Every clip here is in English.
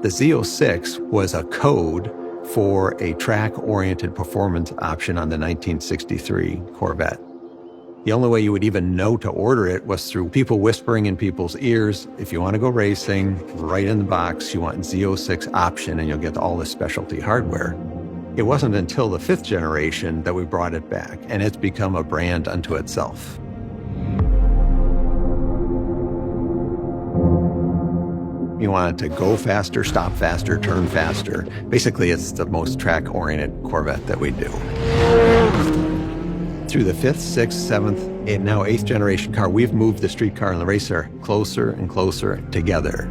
The Z06 was a code for a track-oriented performance option on the 1963 Corvette. The only way you would even know to order it was through people whispering in people's ears, if you want to go racing, right in the box, you want Z06 option and you'll get all this specialty hardware. It wasn't until the 5th generation that we brought it back, and it's become a brand unto itself. You want it to go faster, stop faster, turn faster. Basically, it's the most track-oriented Corvette that we do. Through the 5th, 6th, 7th, and now 8th generation car, we've moved the street car and the racer closer and closer together.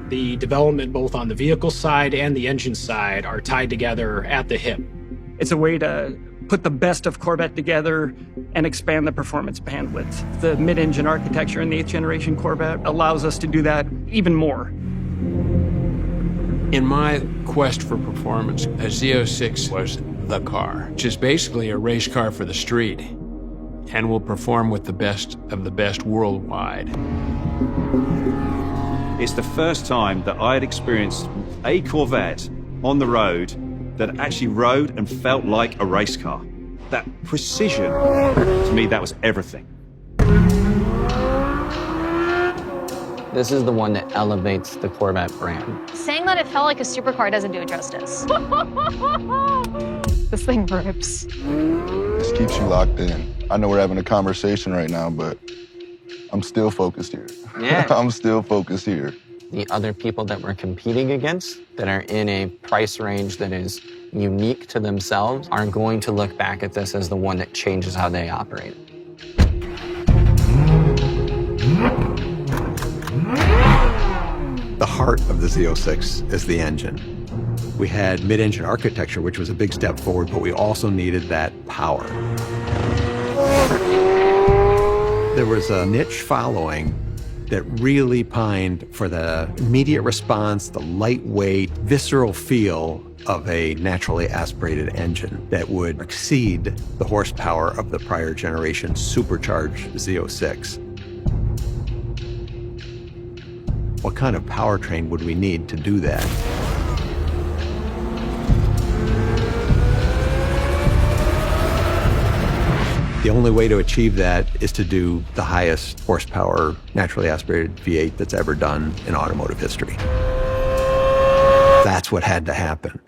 The development both on the vehicle side and the engine side are tied together at the hip. It's a way to put the best of Corvette together and expand the performance bandwidth. The mid-engine architecture in the 8th generation Corvette allows us to do that even more. In my quest for performance, a Z06 was the car, which is basically a race car for the street and will perform with the best of the best worldwide. It's the first time that I had experienced a Corvette on the road that actually rode and felt like a race car. That precision, to me, that was everything. This is the one that elevates the Corvette brand. Saying that it felt like a supercar doesn't do it justice. This thing rips. This keeps you locked in. I know we're having a conversation right now, but I'm still focused here. Yeah. I'm still focused here. The other people that we're competing against that are in a price range that is unique to themselves are going to look back at this as the one that changes how they operate. The heart of the Z06 is the engine. We had mid-engine architecture, which was a big step forward, but we also needed that power. There was a niche following that really pined for the immediate response, the lightweight, visceral feel of a naturally aspirated engine that would exceed the horsepower of the prior generation supercharged Z06. What kind of powertrain would we need to do that? The only way to achieve that is to do the highest horsepower naturally aspirated V8 that's ever done in automotive history. That's what had to happen.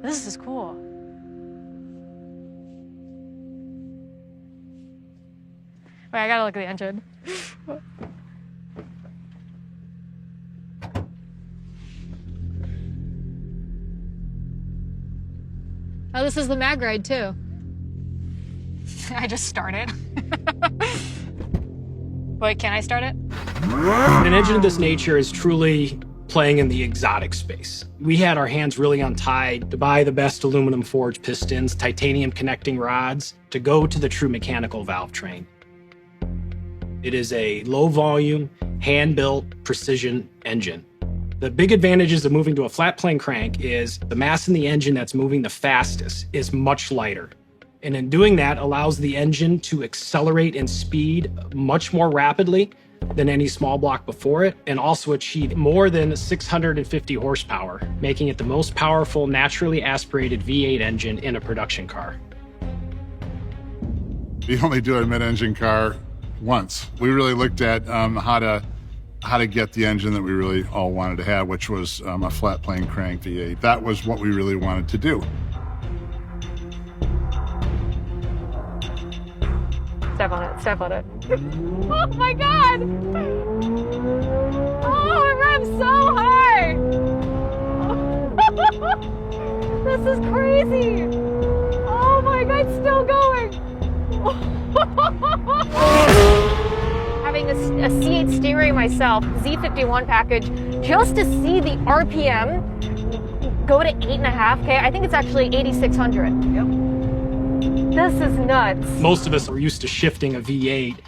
This is cool. Wait, I gotta look at the engine. Oh, this is the mag ride too. I just started. Wait, can I start it? An engine of this nature is truly playing in the exotic space. We had our hands really untied to buy the best aluminum forged pistons, titanium connecting rods, to go to the true mechanical valve train. It is a low volume, hand-built, precision engine. The big advantages of moving to a flat plane crank is the mass in the engine that's moving the fastest is much lighter. And in doing that allows the engine to accelerate in speed much more rapidly than any small block before it, and also achieved more than 650 horsepower, making it the most powerful naturally aspirated V8 engine in a production car. We only do a mid-engine car once. We really looked at how to get the engine that we really all wanted to have, which was a flat plane crank V8. That was what we really wanted to do. Step on it, step on it. Oh my God! Oh, it revs so hard! This is crazy! Oh my God, it's still going! Having a C8 steering myself, Z51 package, just to see the RPM go to 8.5K, I think it's actually 8,600. Yep. This is nuts. Most of us are used to shifting a V8,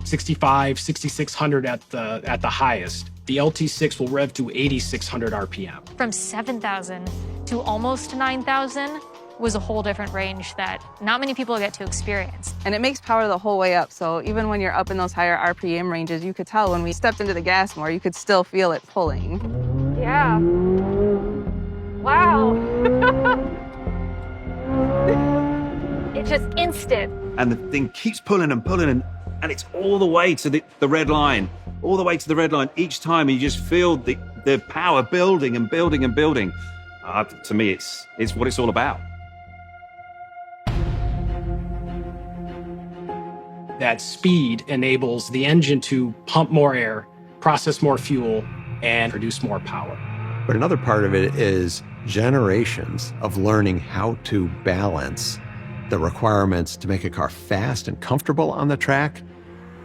65, 6,600 at the highest. The LT6 will rev to 8,600 RPM. From 7,000 to almost 9,000 was a whole different range that not many people get to experience. And it makes power the whole way up, so even when you're up in those higher RPM ranges, you could tell when we stepped into the gas more, you could still feel it pulling. Yeah. Wow. It's just instant. And the thing keeps pulling and pulling, and it's all the way to the red line, all the way to the red line each time, and you just feel the power building and building and building. To me, it's what it's all about. That speed enables the engine to pump more air, process more fuel, and produce more power. But another part of it is generations of learning how to balance the requirements to make a car fast and comfortable on the track,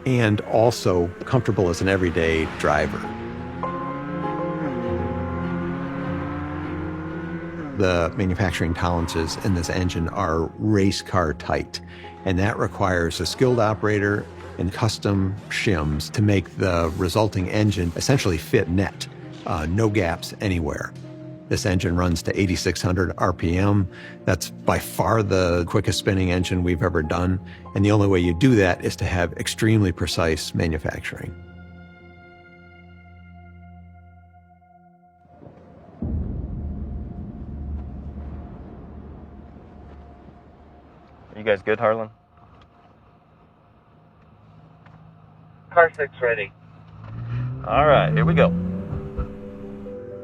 and also comfortable as an everyday driver. The manufacturing tolerances in this engine are race car tight, and that requires a skilled operator and custom shims to make the resulting engine essentially fit net, no gaps anywhere. This engine runs to 8,600 RPM. That's by far the quickest spinning engine we've ever done. And the only way you do that is to have extremely precise manufacturing. You guys good, Harlan? Car 6 ready. All right, here we go.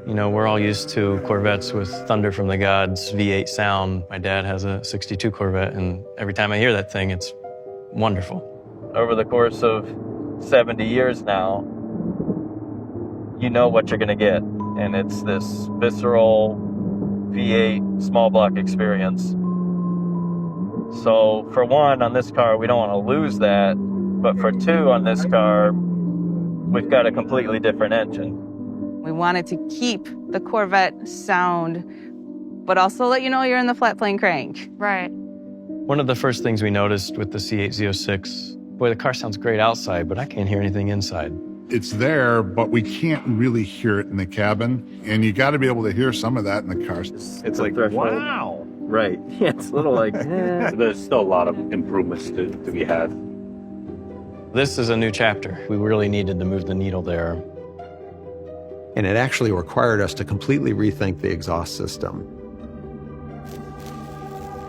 We're all used to Corvettes with thunder from the gods, V8 sound. My dad has a 62 Corvette, and every time I hear that thing, it's wonderful. Over the course of 70 years now, you know what you're gonna get, and it's this visceral V8 small block experience. So for one, on this car, we don't want to lose that, but for two, on this car, we've got a completely different engine. We wanted to keep the Corvette sound, but also let you know you're in the flat plane crank. Right. One of the first things we noticed with the C8 Z06, boy, the car sounds great outside, but I can't hear anything inside. It's there, but we can't really hear it in the cabin, and you got to be able to hear some of that in the car. It's like, wow. Right. Yeah, it's a little like, There's still a lot of improvements to be had. This is a new chapter. We really needed to move the needle there. And it actually required us to completely rethink the exhaust system.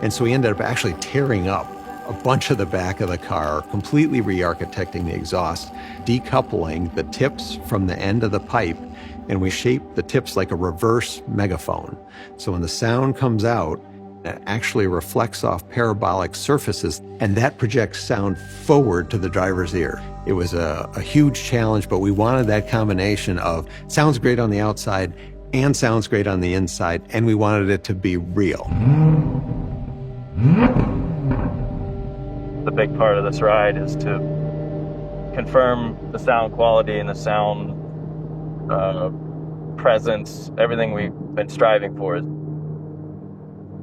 And so we ended up actually tearing up a bunch of the back of the car, completely re-architecting the exhaust, decoupling the tips from the end of the pipe, and we shaped the tips like a reverse megaphone. So when the sound comes out, it actually reflects off parabolic surfaces, and that projects sound forward to the driver's ear. It was a huge challenge, but we wanted that combination of sounds great on the outside and sounds great on the inside, and we wanted it to be real. The big part of this ride is to confirm the sound quality and the sound presence, everything we've been striving for.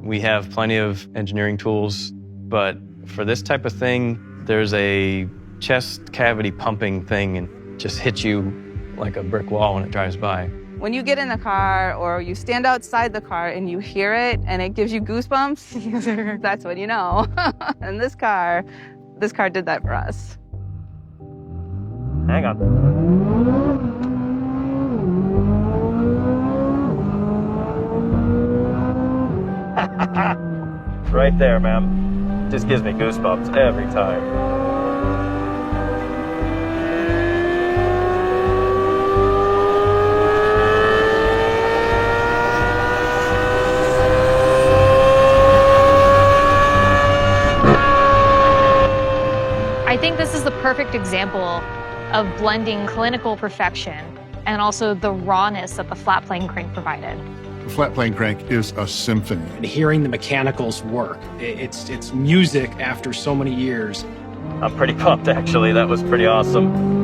We have plenty of engineering tools, but for this type of thing, there's a chest cavity pumping thing and just hits you like a brick wall when it drives by. When you get in the car or you stand outside the car and you hear it and it gives you goosebumps, that's when you know. And this car did that for us. Hang on. Right there, man. Just gives me goosebumps every time. I think this is the perfect example of blending clinical perfection and also the rawness that the flat plane crank provided. The flat plane crank is a symphony. And hearing the mechanicals work, it's music after so many years. I'm pretty pumped, actually. That was pretty awesome.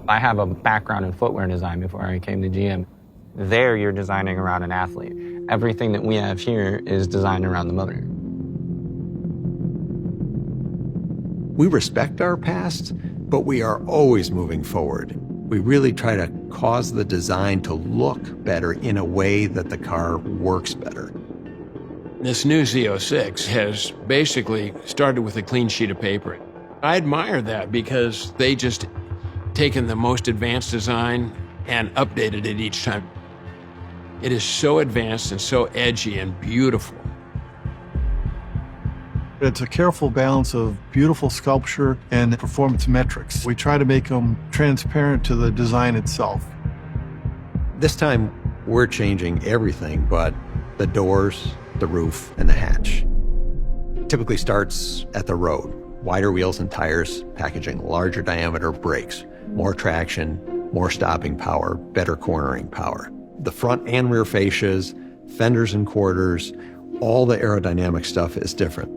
I have a background in footwear design before I came to GM. There, you're designing around an athlete. Everything that we have here is designed around the motor. We respect our past, but we are always moving forward. We really try to cause the design to look better in a way that the car works better. This new Z06 has basically started with a clean sheet of paper. I admire that because they just taken the most advanced design and updated it each time. It is so advanced and so edgy and beautiful. It's a careful balance of beautiful sculpture and performance metrics. We try to make them transparent to the design itself. This time, we're changing everything but the doors, the roof, and the hatch. Typically starts at the road. Wider wheels and tires, packaging larger diameter brakes, more traction, more stopping power, better cornering power. The front and rear fascias, fenders and quarters, all the aerodynamic stuff is different.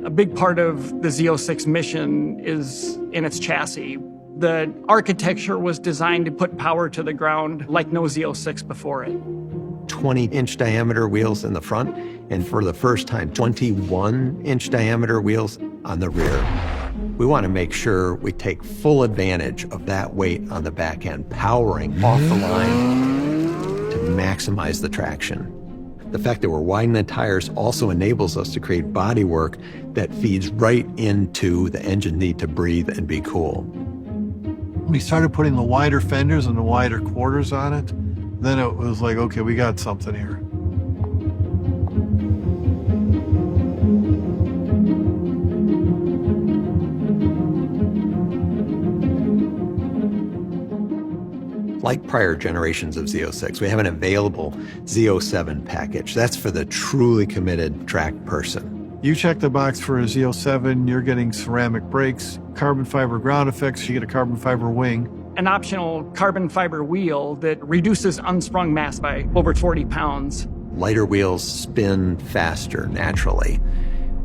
A big part of the Z06 mission is in its chassis. The architecture was designed to put power to the ground like no Z06 before it. 20-inch diameter wheels in the front, and for the first time, 21-inch diameter wheels on the rear. We want to make sure we take full advantage of that weight on the back end, powering off the line to maximize the traction. The fact that we're widening the tires also enables us to create bodywork that feeds right into the engine need to breathe and be cool. We started putting the wider fenders and the wider quarters on it. Then it was like, okay, we got something here. Like prior generations of Z06, we have an available Z07 package. That's for the truly committed track person. You check the box for a Z07, you're getting ceramic brakes, carbon fiber ground effects, you get a carbon fiber wing. An optional carbon fiber wheel that reduces unsprung mass by over 40 pounds. Lighter wheels spin faster naturally.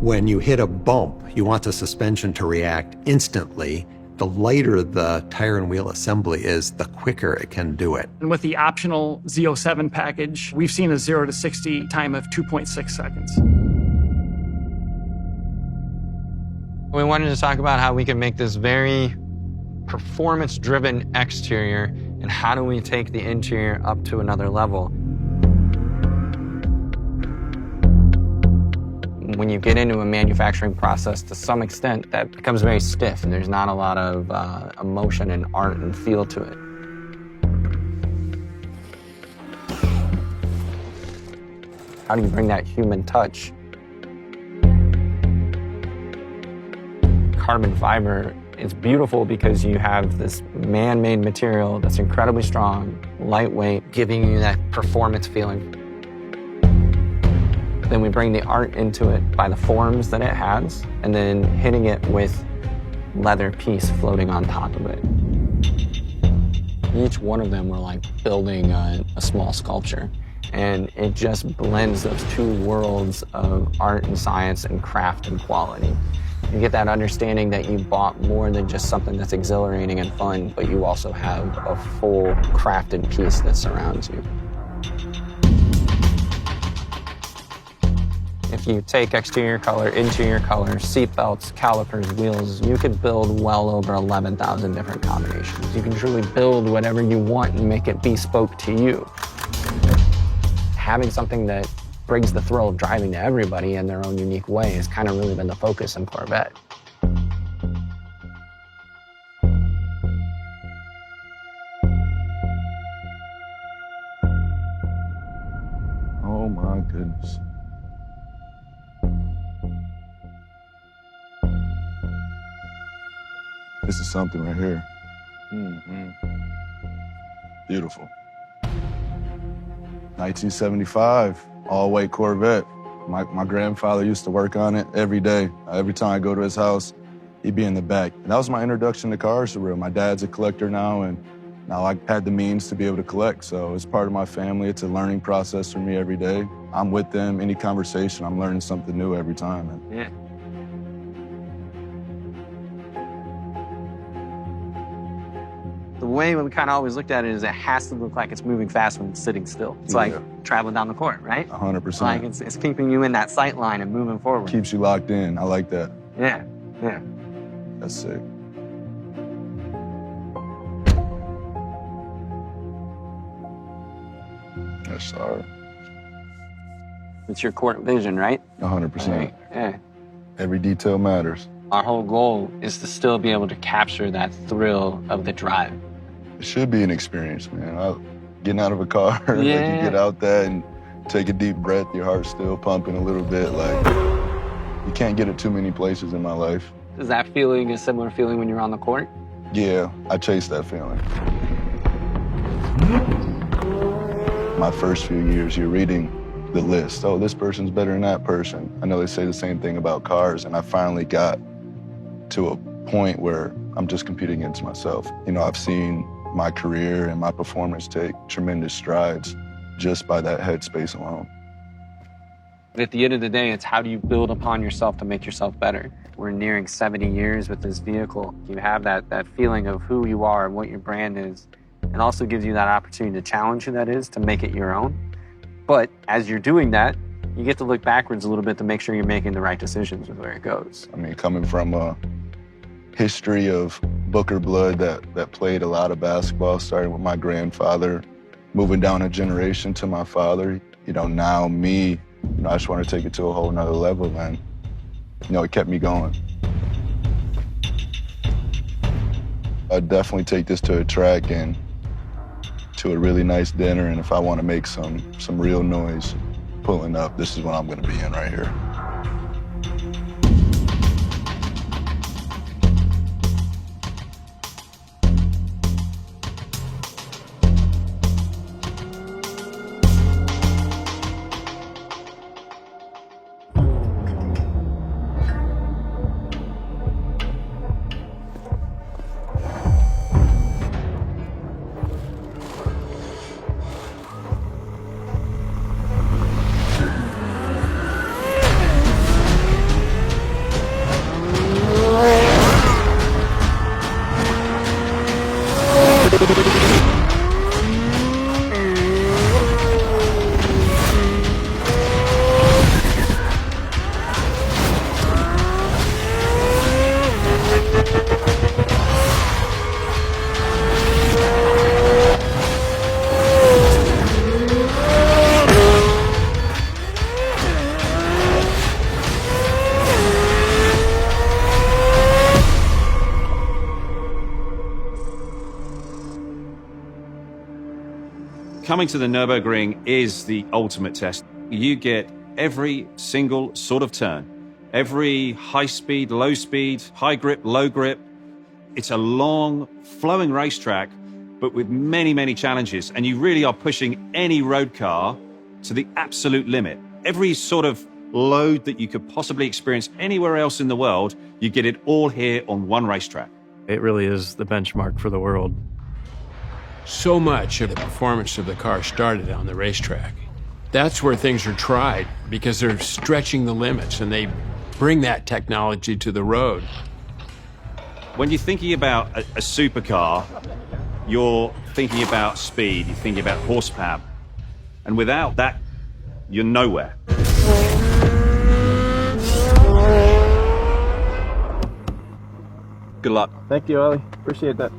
When you hit a bump, you want the suspension to react instantly. The lighter the tire and wheel assembly is, the quicker it can do it. And with the optional Z07 package, we've seen a 0 to 60 time of 2.6 seconds. We wanted to talk about how we can make this very performance-driven exterior, and how do we take the interior up to another level. When you get into a manufacturing process, to some extent, that becomes very stiff, and there's not a lot of emotion and art and feel to it. How do you bring that human touch? Carbon fiber is beautiful because you have this man-made material that's incredibly strong, lightweight, giving you that performance feeling. Then we bring the art into it by the forms that it has, and then hitting it with leather piece floating on top of it. Each one of them were like building a small sculpture, and it just blends those two worlds of art and science and craft and quality. You get that understanding that you bought more than just something that's exhilarating and fun, but you also have a full crafted piece that surrounds you. If you take exterior color, interior color, seat belts, calipers, wheels, you could build well over 11,000 different combinations. You can truly build whatever you want and make it bespoke to you. Having something that brings the thrill of driving to everybody in their own unique way has kind of really been the focus in Corvette. Oh my goodness. This is something right here. Beautiful. 1975, all-white Corvette. My grandfather used to work on it every day. Every time I go to his house, he'd be in the back. And that was my introduction to cars for real. My dad's a collector now, and now I had the means to be able to collect. So it's part of my family. It's a learning process for me every day. I'm with them. Any conversation, I'm learning something new every time. Yeah. The way we kind of always looked at it is it has to look like it's moving fast when it's sitting still. It's like traveling down the court, right? 100%. Like it's keeping you in that sight line and moving forward. Keeps you locked in. I like that. Yeah, yeah. That's sick. Yes, sir. It's your court vision, right? 100%. Right. Yeah. Every detail matters. Our whole goal is to still be able to capture that thrill of the drive. It should be an experience, man. Getting out of a car, Yeah. like you get out there and take a deep breath, your heart's still pumping a little bit. Like, you can't get it too many places in my life. Is that feeling a similar feeling when you're on the court? Yeah, I chase that feeling. My first few years, you're reading the list. Oh, this person's better than that person. I know they say the same thing about cars, and I finally got to a point where I'm just competing against myself. You know, I've seen my career and my performance take tremendous strides just by that headspace alone. At the end of the day, it's how do you build upon yourself to make yourself better? We're nearing 70 years with this vehicle. You have that feeling of who you are and what your brand is. It also gives you that opportunity to challenge who that is, to make it your own. But as you're doing that, you get to look backwards a little bit to make sure you're making the right decisions with where it goes. I mean, coming from a history of Booker blood that played a lot of basketball, starting with my grandfather, moving down a generation to my father, you know, now me, you know, I just want to take it to a whole nother level, and, you know, it kept me going. I'd definitely take this to a track and to a really nice dinner, and if I want to make some real noise pulling up, this is what I'm going to be in right here. Coming to the Nürburgring is the ultimate test. You get every single sort of turn, every high speed, low speed, high grip, low grip. It's a long, flowing racetrack, but with many, many challenges. And you really are pushing any road car to the absolute limit. Every sort of load that you could possibly experience anywhere else in the world, you get it all here on one racetrack. It really is the benchmark for the world. So much of the performance of the car started on the racetrack. That's where things are tried because they're stretching the limits and they bring that technology to the road. When you're thinking about a supercar, you're thinking about speed, you're thinking about horsepower. And without that, you're nowhere. Good luck. Thank you, Ollie. Appreciate that.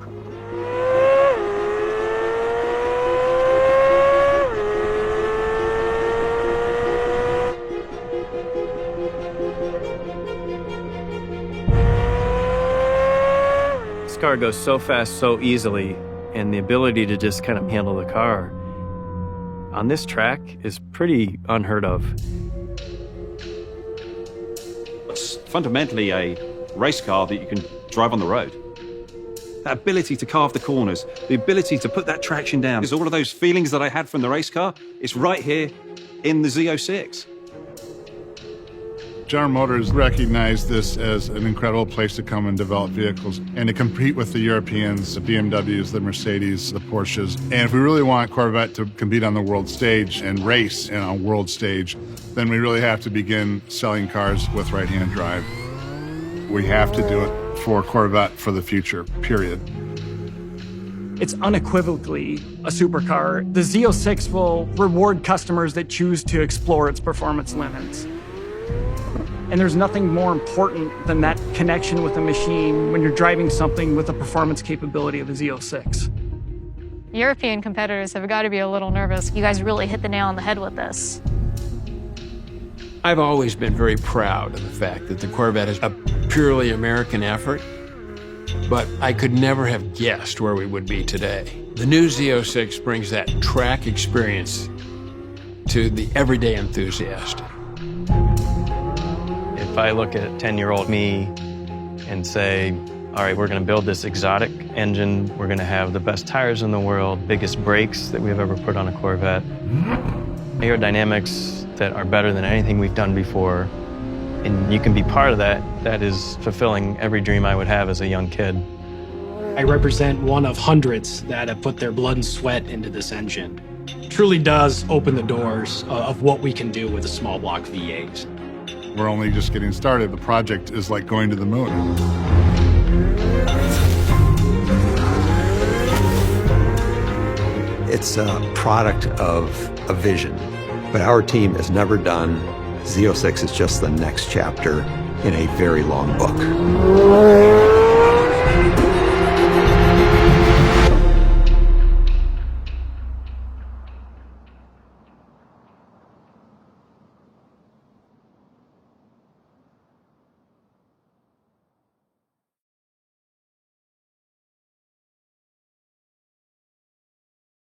This car goes so fast, so easily, and the ability to just kind of handle the car on this track is pretty unheard of. It's fundamentally a race car that you can drive on the road. That ability to carve the corners, the ability to put that traction down, is all of those feelings that I had from the race car. It's right here in the Z06. General Motors recognized this as an incredible place to come and develop vehicles and to compete with the Europeans, the BMWs, the Mercedes, the Porsches. And if we really want Corvette to compete on the world stage and race on a world stage, then we really have to begin selling cars with right-hand drive. We have to do it for Corvette for the future, period. It's unequivocally a supercar. The Z06 will reward customers that choose to explore its performance limits. And there's nothing more important than that connection with a machine when you're driving something with the performance capability of the Z06. European competitors have got to be a little nervous. You guys really hit the nail on the head with this. I've always been very proud of the fact that the Corvette is a purely American effort, but I could never have guessed where we would be today. The new Z06 brings that track experience to the everyday enthusiast. If I look at 10-year-old me and say, all right, we're going to build this exotic engine, we're going to have the best tires in the world, biggest brakes that we've ever put on a Corvette, aerodynamics that are better than anything we've done before, and you can be part of that, that is fulfilling every dream I would have as a young kid. I represent one of hundreds that have put their blood and sweat into this engine. It truly does open the doors of what we can do with a small block V8. We're only just getting started. The project is like going to the moon. It's a product of a vision, but our team has never done. Z06 is just the next chapter in a very long book.